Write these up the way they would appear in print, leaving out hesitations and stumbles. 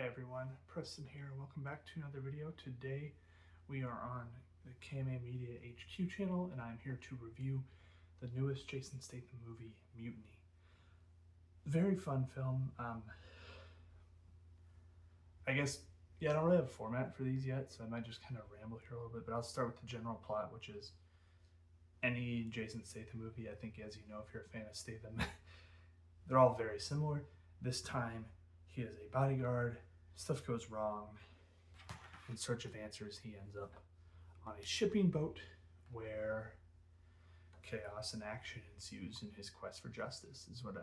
everyone, Preston here, and welcome back to another video. Today we are on the KMA Media HQ channel, and I'm here to review the newest Jason Statham movie, Mutiny. Very fun film. I guess, I don't really have a format for these yet, so I might just kind of ramble here a little bit, but I'll start with the general plot, which is any Jason Statham movie. I think, as you know, if you're a fan of Statham, they're all very similar. This time, he is a bodyguard, stuff goes wrong. In search of answers, he ends up on a shipping boat where chaos and action ensues in his quest for justice, is what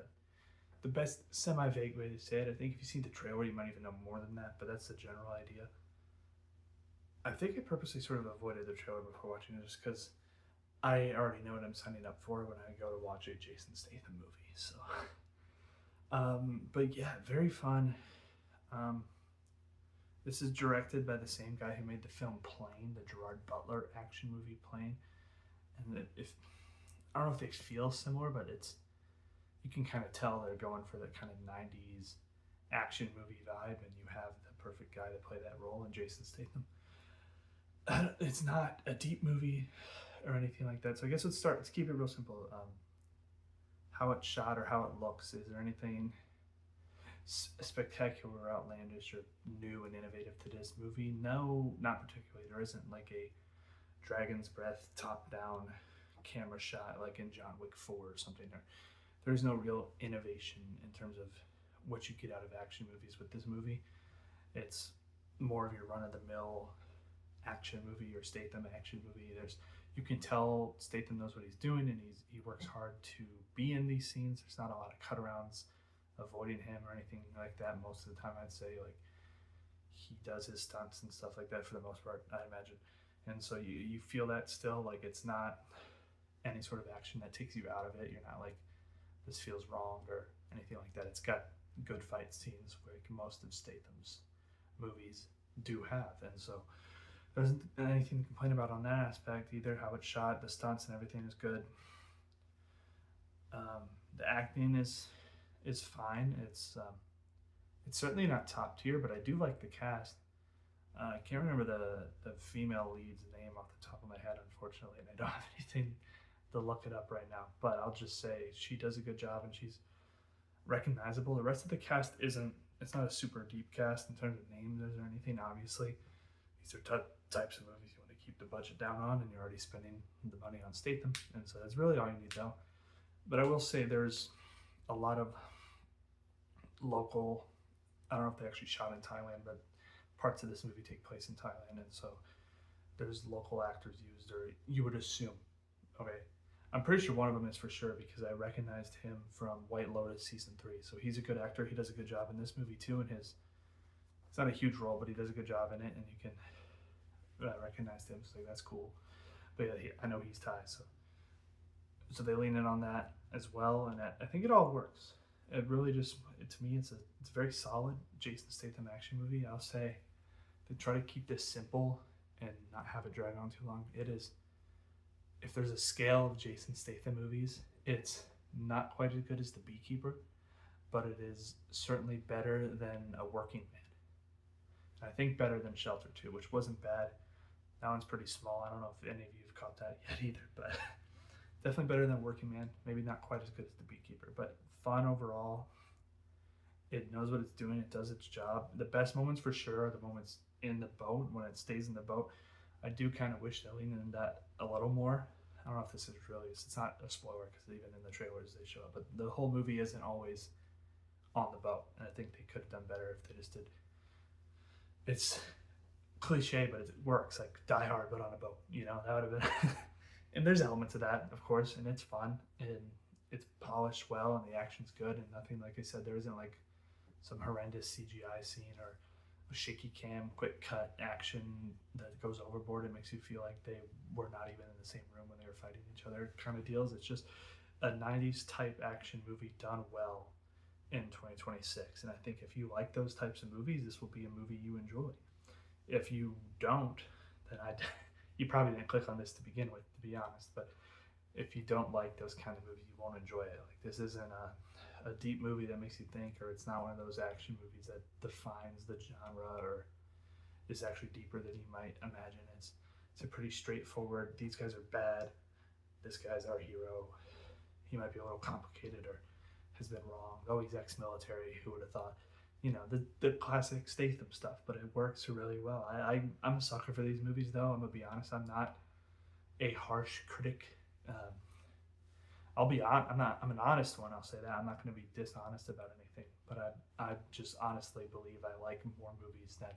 the best semi-vague way to say it. I think if you see the trailer, you might even know more than that, but that's the general idea. I think I purposely sort of avoided the trailer before watching it just because I already know what I'm signing up for when I go to watch a Jason Statham movie, so... but yeah, very fun. This is directed by the same guy who made the film Plane, the Gerard Butler action movie Plane. And I don't know if they feel similar, but you can kind of tell they're going for that kind of 90s action movie vibe, and you have the perfect guy to play that role in Jason Statham. It's not a deep movie or anything like that, so I guess let's keep it real simple. How it's shot or how it looks. Is there anything spectacular or outlandish or new and innovative to this movie? No, not particularly. There isn't like a Dragon's Breath top-down camera shot like in John Wick 4 or something. There's no real innovation in terms of what you get out of action movies with this movie. It's more of your run-of-the-mill action movie or Statham action movie. You can tell Statham knows what he's doing, and he works hard to be in these scenes. There's not a lot of cut-arounds avoiding him or anything like that. Most of the time, I'd say, like, he does his stunts and stuff like that for the most part, I imagine. And so you feel that still, like, it's not any sort of action that takes you out of it. You're not like, this feels wrong or anything like that. It's got good fight scenes, like most of Statham's movies do have. And so there isn't anything to complain about on that aspect either. How it's shot, the stunts and everything is good. The acting is fine. It's certainly not top tier, but I do like the cast. I can't remember the female lead's name off the top of my head, unfortunately, and I don't have anything to look it up right now. But I'll just say she does a good job, and she's recognizable. The rest of the cast it's not a super deep cast in terms of names or anything, obviously. These are types of movies you want to keep the budget down on, and you're already spending the money on Statham, and so that's really all you need, though. But I will say there's a lot of local, I don't know if they actually shot in Thailand, but parts of this movie take place in Thailand, and so there's local actors used, or you would assume. Okay, I'm pretty sure one of them is for sure because I recognized him from White Lotus season 3, so he's a good actor. He does a good job in this movie too, and it's not a huge role, but he does a good job in it, and you can recognize him, so that's cool. But yeah, I know he's Thai, so they lean in on that as well, and I think it all works. It really to me, it's a very solid Jason Statham action movie. I'll say they try to keep this simple and not have it drag on too long. It is, if there's a scale of Jason Statham movies, it's not quite as good as The Beekeeper, but it is certainly better than A Working Man. I think better than Shelter 2, which wasn't bad. That one's pretty small. I don't know if any of you have caught that yet either, but definitely better than Working Man. Maybe not quite as good as The Beekeeper, but fun overall. It knows what it's doing. It does its job. The best moments for sure are the moments in the boat, when it stays in the boat. I do kind of wish they leaned into that a little more. I don't know if this is really, it's not a spoiler because even in the trailers they show up, but the whole movie isn't always on the boat, and I think they could have done better if they just did. It's cliche, but it works, like Die Hard but on a boat, that would have been and there's elements of that, of course, and it's fun, and it's polished well, and the action's good, and nothing, like I said, there isn't like some horrendous CGI scene or a shaky cam, quick cut action that goes overboard. It makes you feel like they were not even in the same room when they were fighting each other kind of deals. It's just a 90s type action movie done well in 2026, and I think if you like those types of movies, this will be a movie you enjoy. If you don't, then you probably didn't click on this to begin with, to be honest, but if you don't like those kind of movies, you won't enjoy it. Like, this isn't a deep movie that makes you think, or it's not one of those action movies that defines the genre or is actually deeper than you might imagine. It's a pretty straightforward, these guys are bad, this guy's our hero. He might be a little complicated or has been wrong. Oh, he's ex-military. Who would have thought? You know, the classic Statham stuff, but it works really well. I'm a sucker for these movies, though. I'm gonna be honest. I'm not a harsh critic. Um, I'll be on. I'm an honest one. I'll say that. I'm not gonna be dishonest about anything. But I just honestly believe I like more movies than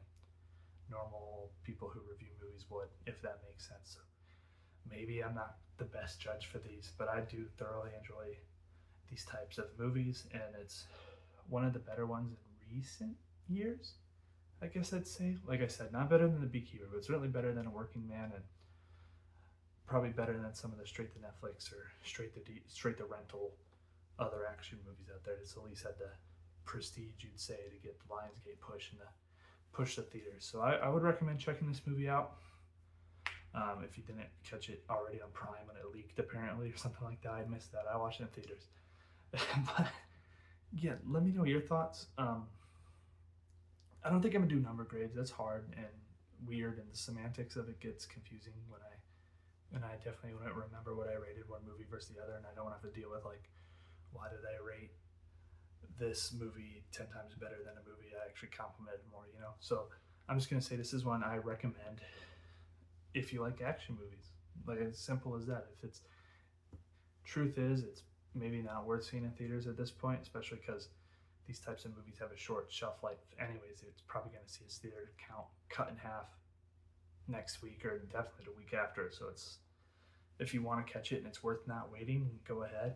normal people who review movies would, if that makes sense. So maybe I'm not the best judge for these, but I do thoroughly enjoy these types of movies, and it's one of the better ones in recent years, I guess I'd say. Like I said, not better than The Beekeeper, but certainly better than A Working Man, and probably better than some of the straight to Netflix or straight to rental other action movies out there. It's at least had the prestige, you'd say, to get the Lionsgate push and the push the theaters. So I would recommend checking this movie out. If you didn't catch it already on Prime when it leaked, apparently, or something like that, I missed that. I watched it in theaters. But yeah, let me know your thoughts. I don't think I'm gonna do number grades. That's hard and weird, and the semantics of it gets confusing when I definitely wouldn't remember what I rated one movie versus the other, and I don't want to have to deal with like, why did I rate this movie 10 times better than a movie I actually complimented more, you know? So I'm just gonna say this is one I recommend if you like action movies. Like, as simple as that. If it's truth is, it's maybe not worth seeing in theaters at this point, especially because these types of movies have a short shelf life anyways. It's probably going to see its theater count cut in half next week, or definitely the week after. So it's, if you want to catch it and it's worth not waiting, go ahead.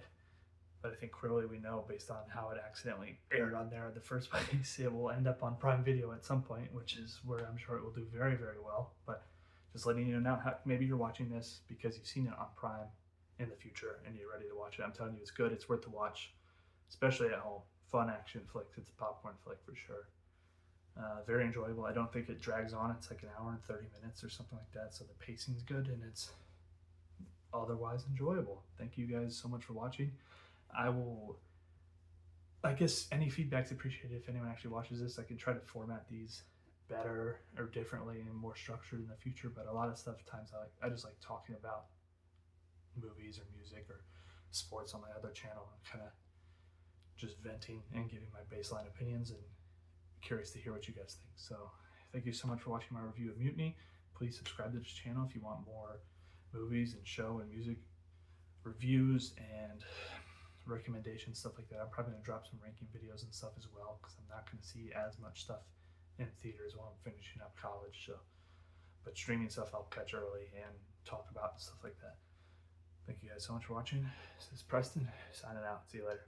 But I think clearly we know, based on how it accidentally aired on there in the first place, it will end up on Prime Video at some point, which is where I'm sure it will do very, very well. But just letting you know now, maybe you're watching this because you've seen it on Prime in the future and you're ready to watch it. I'm telling you, it's good. It's worth to watch, especially at home. Fun action flick. It's a popcorn flick for sure. Very enjoyable. I don't think it drags on. It's like an hour and 30 minutes or something like that. So the pacing's good and it's otherwise enjoyable. Thank you guys so much for watching. I guess any feedback's appreciated. If anyone actually watches this, I can try to format these better or differently and more structured in the future. But a lot of stuff times I just like talking about movies or music or sports on my other channel, and kind of just venting and giving my baseline opinions, and curious to hear what you guys think. So thank you so much for watching my review of Mutiny. Please subscribe to this channel if you want more movies and show and music reviews and recommendations, stuff like that. I'm probably going to drop some ranking videos and stuff as well, because I'm not going to see as much stuff in theaters while I'm finishing up college. So, but streaming stuff I'll catch early and talk about and stuff like that. Thank you guys so much for watching. This is Preston, signing out. See you later.